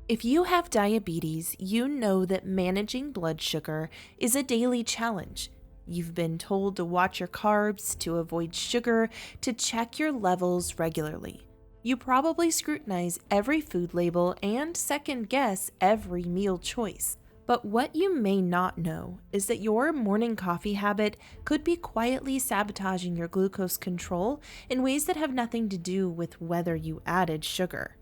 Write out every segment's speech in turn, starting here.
If you have diabetes, you know that managing blood sugar is a daily challenge. You've been told to watch your carbs, to avoid sugar, to check your levels regularly. You probably scrutinize every food label and second guess every meal choice. But what you may not know is that your morning coffee habit could be quietly sabotaging your glucose control in ways that have nothing to do with whether you added sugar.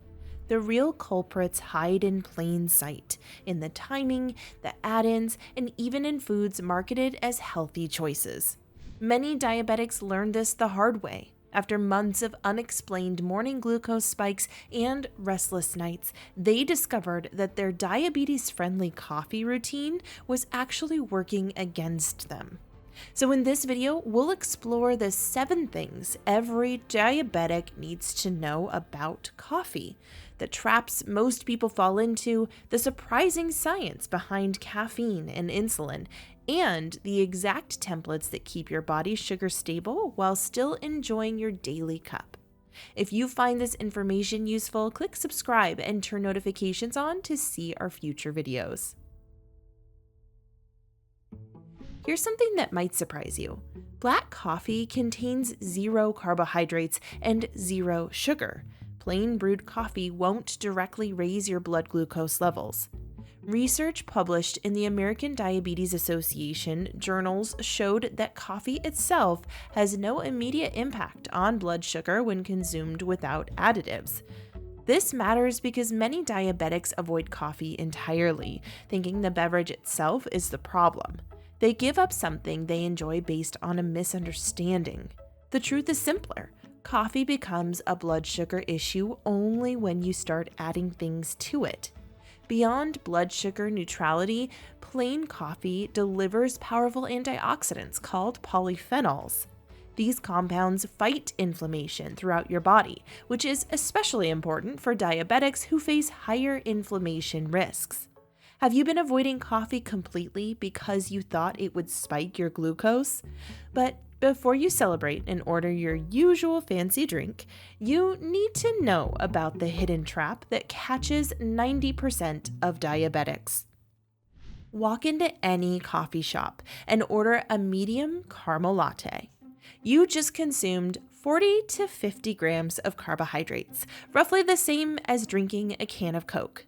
The real culprits hide in plain sight, in the timing, the add-ins, and even in foods marketed as healthy choices. Many diabetics learned this the hard way. After months of unexplained morning glucose spikes and restless nights, they discovered that their diabetes-friendly coffee routine was actually working against them. So in this video, we'll explore the 7 things every diabetic needs to know about coffee, the traps most people fall into, the surprising science behind caffeine and insulin, and the exact templates that keep your body's sugar stable while still enjoying your daily cup. If you find this information useful, click subscribe and turn notifications on to see our future videos. Here's something that might surprise you. Black coffee contains 0 carbohydrates and 0 sugar. Plain brewed coffee won't directly raise your blood glucose levels. Research published in the American Diabetes Association journals showed that coffee itself has no immediate impact on blood sugar when consumed without additives. This matters because many diabetics avoid coffee entirely, thinking the beverage itself is the problem. They give up something they enjoy based on a misunderstanding. The truth is simpler. Coffee becomes a blood sugar issue only when you start adding things to it. Beyond blood sugar neutrality, plain coffee delivers powerful antioxidants called polyphenols. These compounds fight inflammation throughout your body, which is especially important for diabetics who face higher inflammation risks. Have you been avoiding coffee completely because you thought it would spike your glucose? But before you celebrate and order your usual fancy drink, you need to know about the hidden trap that catches 90% of diabetics. Walk into any coffee shop and order a medium caramel latte. You just consumed 40 to 50 grams of carbohydrates, roughly the same as drinking a can of Coke.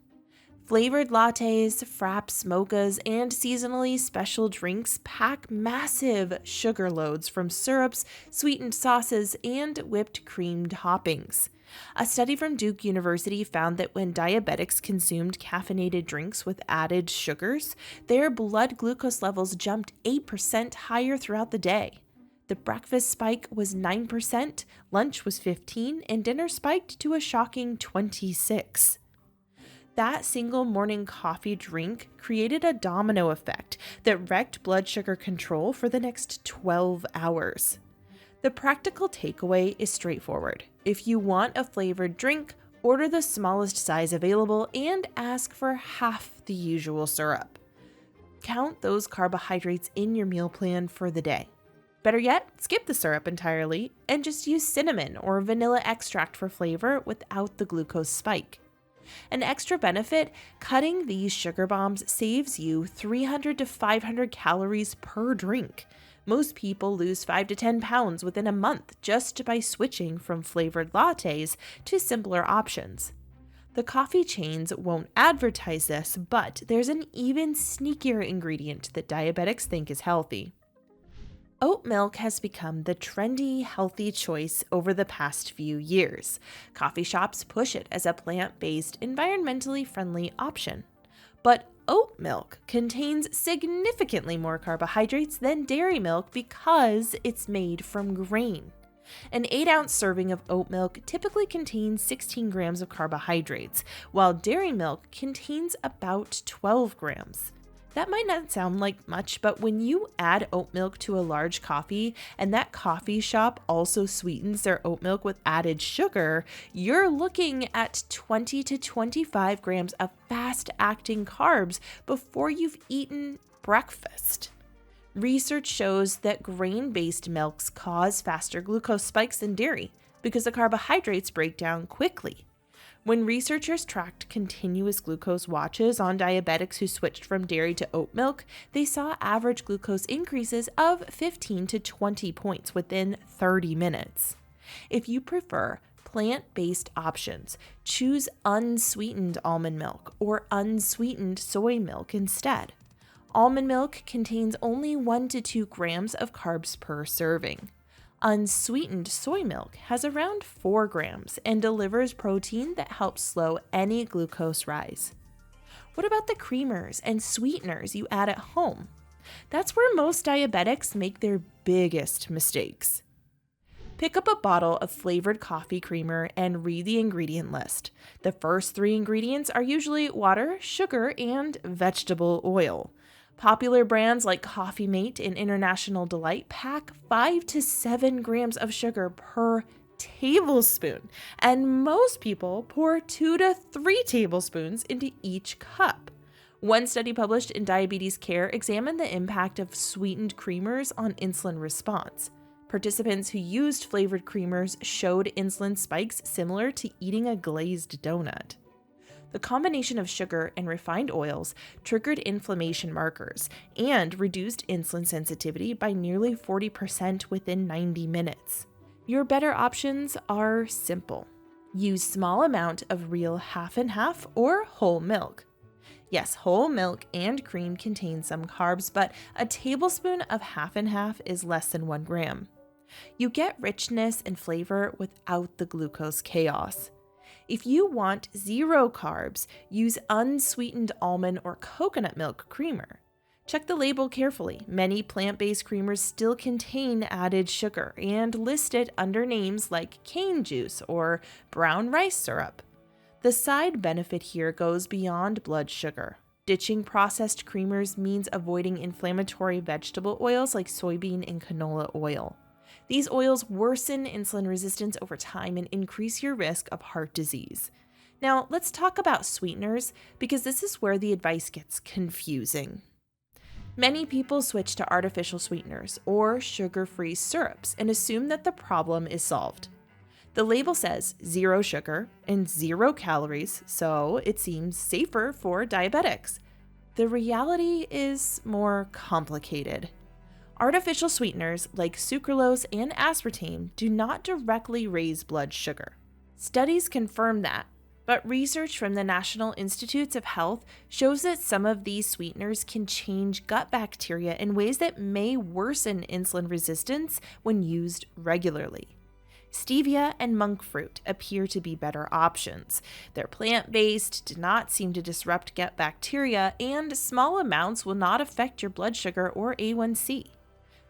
Flavored lattes, fraps, mochas, and seasonally special drinks pack massive sugar loads from syrups, sweetened sauces, and whipped cream toppings. A study from Duke University found that when diabetics consumed caffeinated drinks with added sugars, their blood glucose levels jumped 8% higher throughout the day. The breakfast spike was 9%, lunch was 15%, and dinner spiked to a shocking 26%. That single morning coffee drink created a domino effect that wrecked blood sugar control for the next 12 hours. The practical takeaway is straightforward. If you want a flavored drink, order the smallest size available and ask for half the usual syrup. Count those carbohydrates in your meal plan for the day. Better yet, skip the syrup entirely and just use cinnamon or vanilla extract for flavor without the glucose spike. An extra benefit, cutting these sugar bombs saves you 300 to 500 calories per drink. Most people lose 5 to 10 pounds within a month just by switching from flavored lattes to simpler options. The coffee chains won't advertise this, but there's an even sneakier ingredient that diabetics think is healthy. Oat milk has become the trendy, healthy choice over the past few years. Coffee shops push it as a plant-based, environmentally friendly option. But oat milk contains significantly more carbohydrates than dairy milk because it's made from grain. An 8-ounce serving of oat milk typically contains 16 grams of carbohydrates, while dairy milk contains about 12 grams. That might not sound like much, but when you add oat milk to a large coffee and that coffee shop also sweetens their oat milk with added sugar, you're looking at 20 to 25 grams of fast-acting carbs before you've eaten breakfast. Research shows that grain-based milks cause faster glucose spikes than dairy because the carbohydrates break down quickly. When researchers tracked continuous glucose watches on diabetics who switched from dairy to oat milk, they saw average glucose increases of 15 to 20 points within 30 minutes. If you prefer plant-based options, choose unsweetened almond milk or unsweetened soy milk instead. Almond milk contains only 1 to 2 grams of carbs per serving. Unsweetened soy milk has around 4 grams and delivers protein that helps slow any glucose rise. What about the creamers and sweeteners you add at home? That's where most diabetics make their biggest mistakes. Pick up a bottle of flavored coffee creamer and read the ingredient list. The first 3 ingredients are usually water, sugar, and vegetable oil. Popular brands like Coffee Mate and International Delight pack 5 to 7 grams of sugar per tablespoon, and most people pour 2 to 3 tablespoons into each cup. One study published in Diabetes Care examined the impact of sweetened creamers on insulin response. Participants who used flavored creamers showed insulin spikes similar to eating a glazed donut. The combination of sugar and refined oils triggered inflammation markers and reduced insulin sensitivity by nearly 40% within 90 minutes. Your better options are simple. Use small amount of real half and half or whole milk. Yes, whole milk and cream contain some carbs, but a tablespoon of half and half is less than 1 gram. You get richness and flavor without the glucose chaos. If you want 0 carbs, use unsweetened almond or coconut milk creamer. Check the label carefully. Many plant-based creamers still contain added sugar and list it under names like cane juice or brown rice syrup. The side benefit here goes beyond blood sugar. Ditching processed creamers means avoiding inflammatory vegetable oils like soybean and canola oil. These oils worsen insulin resistance over time and increase your risk of heart disease. Now, let's talk about sweeteners, because this is where the advice gets confusing. Many people switch to artificial sweeteners or sugar-free syrups and assume that the problem is solved. The label says 0 sugar and 0 calories, so it seems safer for diabetics. The reality is more complicated. Artificial sweeteners like sucralose and aspartame do not directly raise blood sugar. Studies confirm that, but research from the National Institutes of Health shows that some of these sweeteners can change gut bacteria in ways that may worsen insulin resistance when used regularly. Stevia and monk fruit appear to be better options. They're plant-based, do not seem to disrupt gut bacteria, and small amounts will not affect your blood sugar or A1C.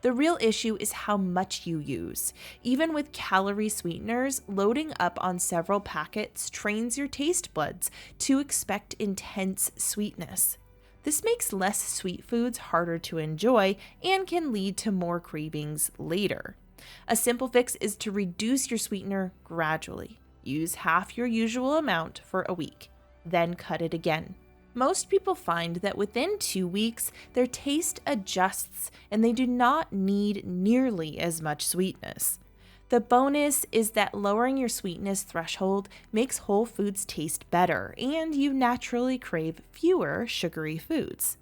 The real issue is how much you use. Even with calorie sweeteners, loading up on several packets trains your taste buds to expect intense sweetness. This makes less sweet foods harder to enjoy and can lead to more cravings later. A simple fix is to reduce your sweetener gradually. Use half your usual amount for a week, then cut it again. Most people find that within 2 weeks, their taste adjusts and they do not need nearly as much sweetness. The bonus is that lowering your sweetness threshold makes whole foods taste better, and you naturally crave fewer sugary foods.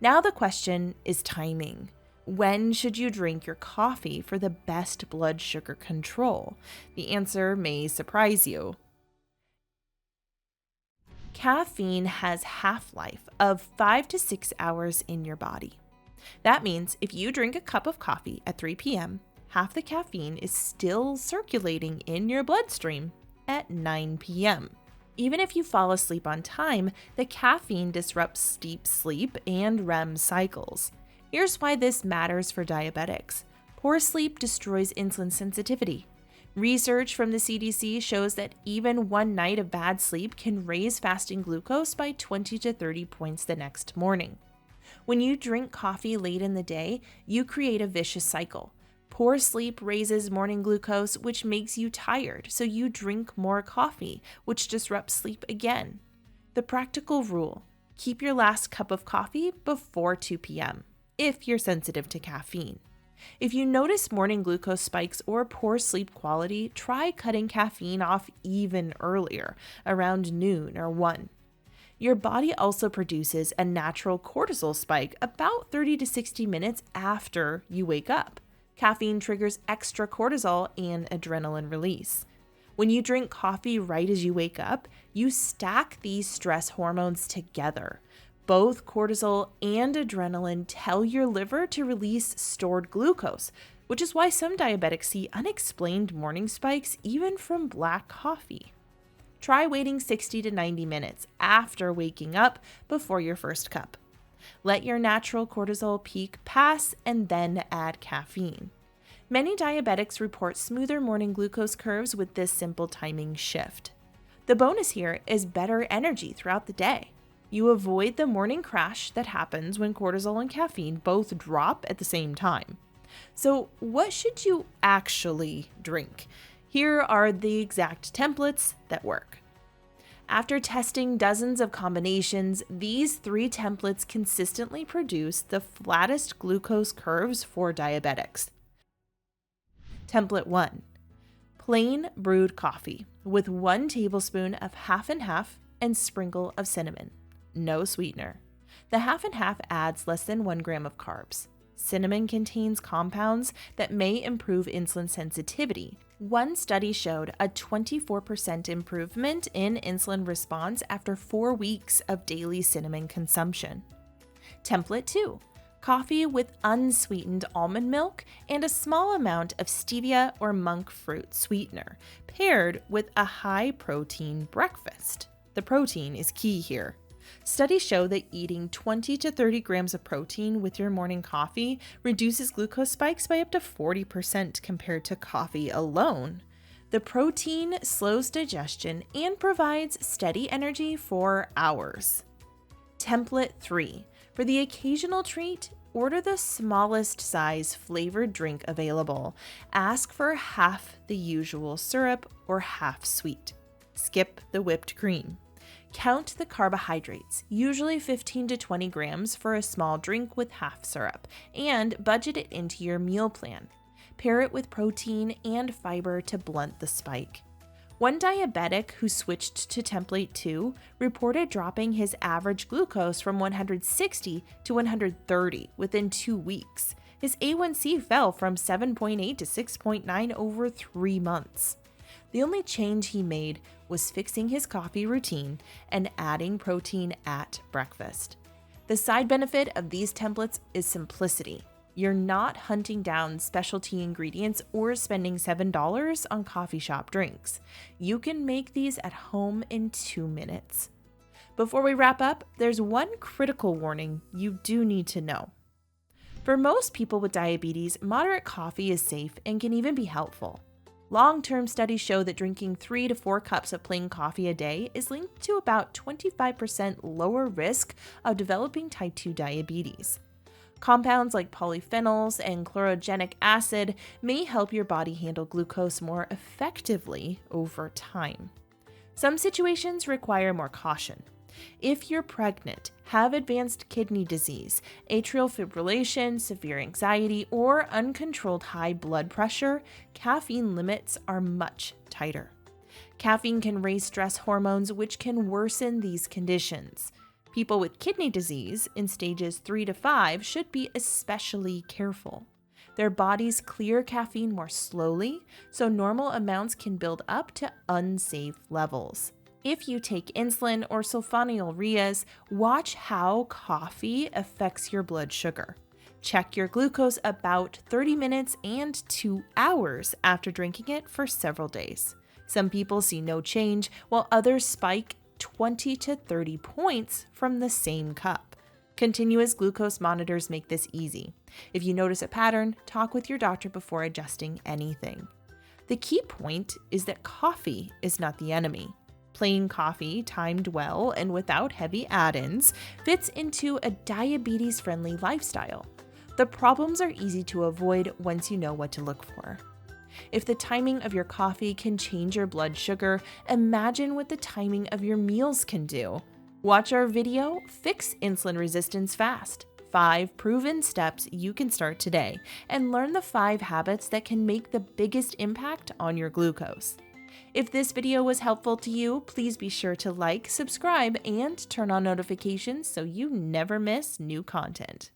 Now the question is timing. When should you drink your coffee for the best blood sugar control? The answer may surprise you. Caffeine has half-life of 5 to 6 hours in your body. That means if you drink a cup of coffee at 3 p.m., half the caffeine is still circulating in your bloodstream at 9 p.m. Even if you fall asleep on time, the caffeine disrupts deep sleep and REM cycles. Here's why this matters for diabetics. Poor sleep destroys insulin sensitivity. Research from the CDC shows that even one night of bad sleep can raise fasting glucose by 20 to 30 points the next morning. When you drink coffee late in the day, you create a vicious cycle. Poor sleep raises morning glucose, which makes you tired, so you drink more coffee, which disrupts sleep again. The practical rule: keep your last cup of coffee before 2 p.m. if you're sensitive to caffeine. If you notice morning glucose spikes or poor sleep quality, try cutting caffeine off even earlier, around noon or 1. Your body also produces a natural cortisol spike about 30 to 60 minutes after you wake up. Caffeine triggers extra cortisol and adrenaline release. When you drink coffee right as you wake up, you stack these stress hormones together. Both cortisol and adrenaline tell your liver to release stored glucose, which is why some diabetics see unexplained morning spikes even from black coffee. Try waiting 60 to 90 minutes after waking up before your first cup. Let your natural cortisol peak pass and then add caffeine. Many diabetics report smoother morning glucose curves with this simple timing shift. The bonus here is better energy throughout the day. You avoid the morning crash that happens when cortisol and caffeine both drop at the same time. So, what should you actually drink? Here are the exact templates that work. After testing dozens of combinations, these 3 templates consistently produce the flattest glucose curves for diabetics. Template 1. Plain brewed coffee with 1 tablespoon of half and half and sprinkle of cinnamon. No sweetener. The half and half adds less than 1 gram of carbs. Cinnamon contains compounds that may improve insulin sensitivity. One study showed a 24% improvement in insulin response after 4 weeks of daily cinnamon consumption. Template 2. Coffee with unsweetened almond milk and a small amount of stevia or monk fruit sweetener, paired with a high-protein breakfast. The protein is key here. Studies show that eating 20 to 30 grams of protein with your morning coffee reduces glucose spikes by up to 40% compared to coffee alone. The protein slows digestion and provides steady energy for hours. Template 3. For the occasional treat, order the smallest size flavored drink available. Ask for half the usual syrup or half sweet. Skip the whipped cream. Count the carbohydrates, usually 15 to 20 grams for a small drink with half syrup, and budget it into your meal plan. Pair it with protein and fiber to blunt the spike. One diabetic who switched to template 2 reported dropping his average glucose from 160 to 130 within 2 weeks. His A1C fell from 7.8 to 6.9 over 3 months. The only change he made was fixing his coffee routine and adding protein at breakfast. The side benefit of these templates is simplicity. You're not hunting down specialty ingredients or spending $7 on coffee shop drinks. You can make these at home in 2 minutes. Before we wrap up, there's one critical warning you do need to know. For most people with diabetes, moderate coffee is safe and can even be helpful. Long-term studies show that drinking 3 to 4 cups of plain coffee a day is linked to about 25% lower risk of developing type 2 diabetes. Compounds like polyphenols and chlorogenic acid may help your body handle glucose more effectively over time. Some situations require more caution. If you're pregnant, have advanced kidney disease, atrial fibrillation, severe anxiety, or uncontrolled high blood pressure, caffeine limits are much tighter. Caffeine can raise stress hormones, which can worsen these conditions. People with kidney disease in stages 3 to 5 should be especially careful. Their bodies clear caffeine more slowly, so normal amounts can build up to unsafe levels. If you take insulin or sulfonylureas, watch how coffee affects your blood sugar. Check your glucose about 30 minutes and 2 hours after drinking it for several days. Some people see no change, while others spike 20 to 30 points from the same cup. Continuous glucose monitors make this easy. If you notice a pattern, talk with your doctor before adjusting anything. The key point is that coffee is not the enemy. Plain coffee, timed well and without heavy add-ins, fits into a diabetes-friendly lifestyle. The problems are easy to avoid once you know what to look for. If the timing of your coffee can change your blood sugar, imagine what the timing of your meals can do. Watch our video, Fix Insulin Resistance Fast. 5 proven steps you can start today and learn the 5 habits that can make the biggest impact on your glucose. If this video was helpful to you, please be sure to like, subscribe, and turn on notifications so you never miss new content.